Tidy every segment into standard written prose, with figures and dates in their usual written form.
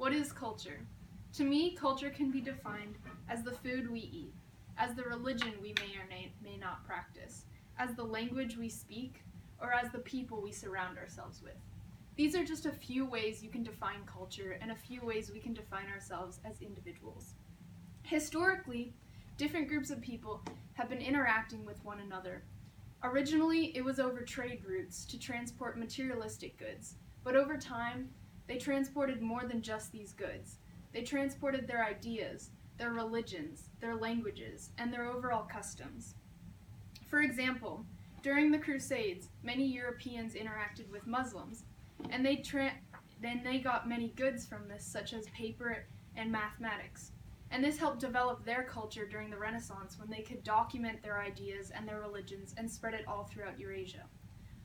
What is culture? To me, culture can be defined as the food we eat, as the religion we may or may not practice, as the language we speak, or as the people we surround ourselves with. These are just a few ways you can define culture and a few ways we can define ourselves as individuals. Historically, different groups of people have been interacting with one another. Originally, it was over trade routes to transport materialistic goods, but over time, they transported more than just these goods. They transported their ideas, their religions, their languages, and their overall customs. For example, during the Crusades, many Europeans interacted with Muslims, and then they got many goods from this, such as paper and mathematics. And this helped develop their culture during the Renaissance, when they could document their ideas and their religions and spread it all throughout Eurasia.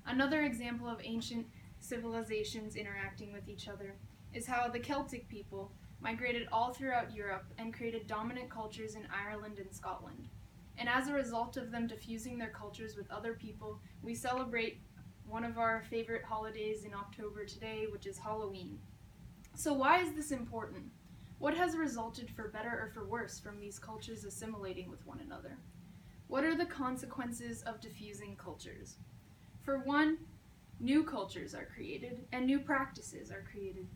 Another example of ancient civilizations interacting with each other is how the Celtic people migrated all throughout Europe and created dominant cultures in Ireland and Scotland. And as a result of them diffusing their cultures with other people, we celebrate one of our favorite holidays in October today, which is Halloween. So why is this important? What has resulted for better or for worse from these cultures assimilating with one another? What are the consequences of diffusing cultures? For one, new cultures are created and new practices are created.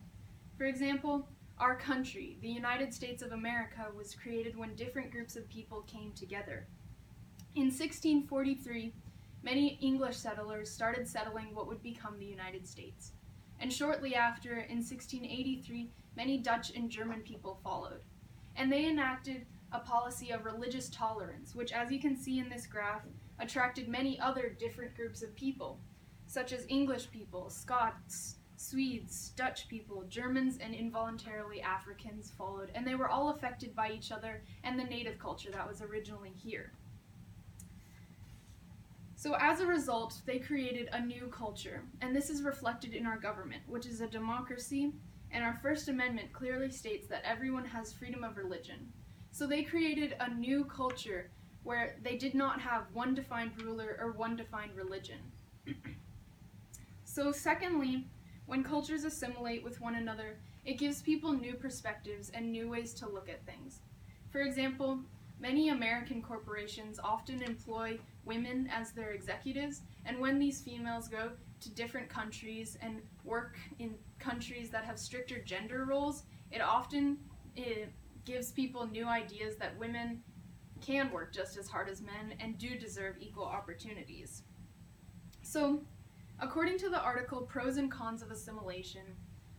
For example, our country, the United States of America, was created when different groups of people came together. In 1643, many English settlers started settling what would become the United States. And shortly after, in 1683, many Dutch and German people followed. And they enacted a policy of religious tolerance, which, as you can see in this graph, attracted many other different groups of people, such as English people, Scots, Swedes, Dutch people, Germans, and involuntarily Africans followed, and they were all affected by each other and the native culture that was originally here. So as a result, they created a new culture, and this is reflected in our government, which is a democracy, and our First Amendment clearly states that everyone has freedom of religion. So they created a new culture where they did not have one defined ruler or one defined religion. So secondly, when cultures assimilate with one another, it gives people new perspectives and new ways to look at things. For example, many American corporations often employ women as their executives, and when these females go to different countries and work in countries that have stricter gender roles, it often gives people new ideas that women can work just as hard as men and do deserve equal opportunities. So, according to the article Pros and Cons of Assimilation,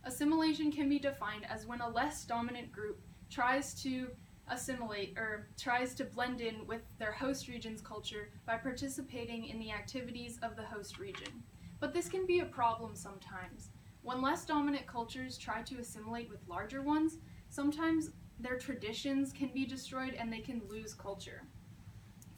assimilation can be defined as when a less dominant group tries to assimilate or tries to blend in with their host region's culture by participating in the activities of the host region. But this can be a problem sometimes. When less dominant cultures try to assimilate with larger ones, sometimes their traditions can be destroyed and they can lose culture.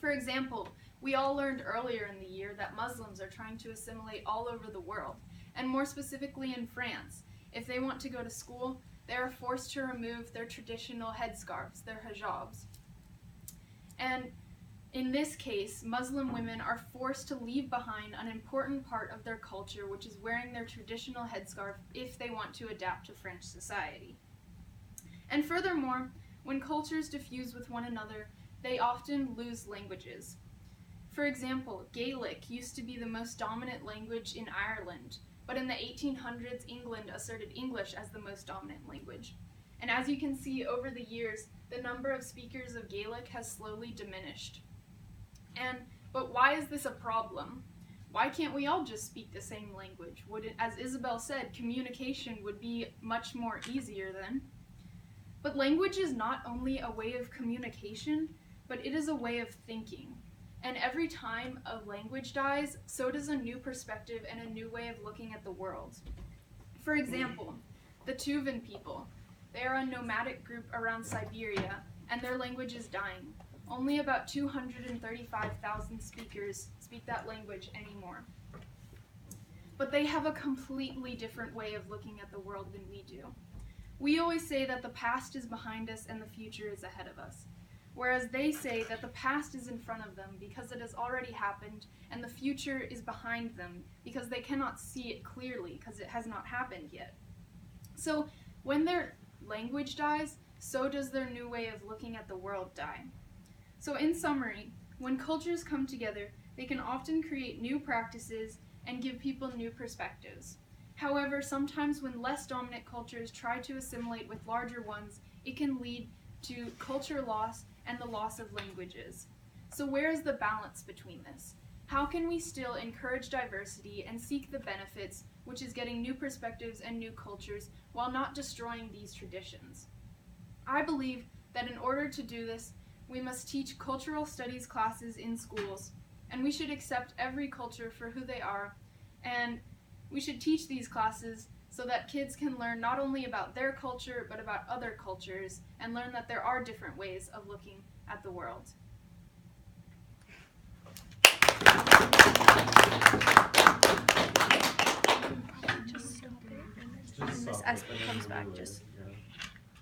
For example, we all learned earlier in the year that Muslims are trying to assimilate all over the world, and more specifically in France. If they want to go to school, they are forced to remove their traditional headscarves, their hijabs. And in this case, Muslim women are forced to leave behind an important part of their culture, which is wearing their traditional headscarf if they want to adapt to French society. And furthermore, when cultures diffuse with one another, they often lose languages. For example, Gaelic used to be the most dominant language in Ireland, but in the 1800s, England asserted English as the most dominant language. And as you can see, over the years, the number of speakers of Gaelic has slowly diminished. But why is this a problem? Why can't we all just speak the same language? As Isabel said, communication would be much more easier then. But language is not only a way of communication, but it is a way of thinking. And every time a language dies, so does a new perspective and a new way of looking at the world. For example, the Tuvan people. They are a nomadic group around Siberia, and their language is dying. Only about 235,000 speakers speak that language anymore. But they have a completely different way of looking at the world than we do. We always say that the past is behind us and the future is ahead of us. Whereas they say that the past is in front of them because it has already happened, and the future is behind them because they cannot see it clearly because it has not happened yet. So when they're language dies, so does their new way of looking at the world die. So in summary, when cultures come together, they can often create new practices and give people new perspectives. However, sometimes when less dominant cultures try to assimilate with larger ones, it can lead to culture loss and the loss of languages. So where is the balance between this? How can we still encourage diversity and seek the benefits, which is getting new perspectives and new cultures, while not destroying these traditions? I believe that in order to do this, we must teach cultural studies classes in schools, and we should accept every culture for who they are, and we should teach these classes so that kids can learn not only about their culture, but about other cultures, and learn that there are different ways of looking at the world. Just stop it. And Miss Espy comes back, just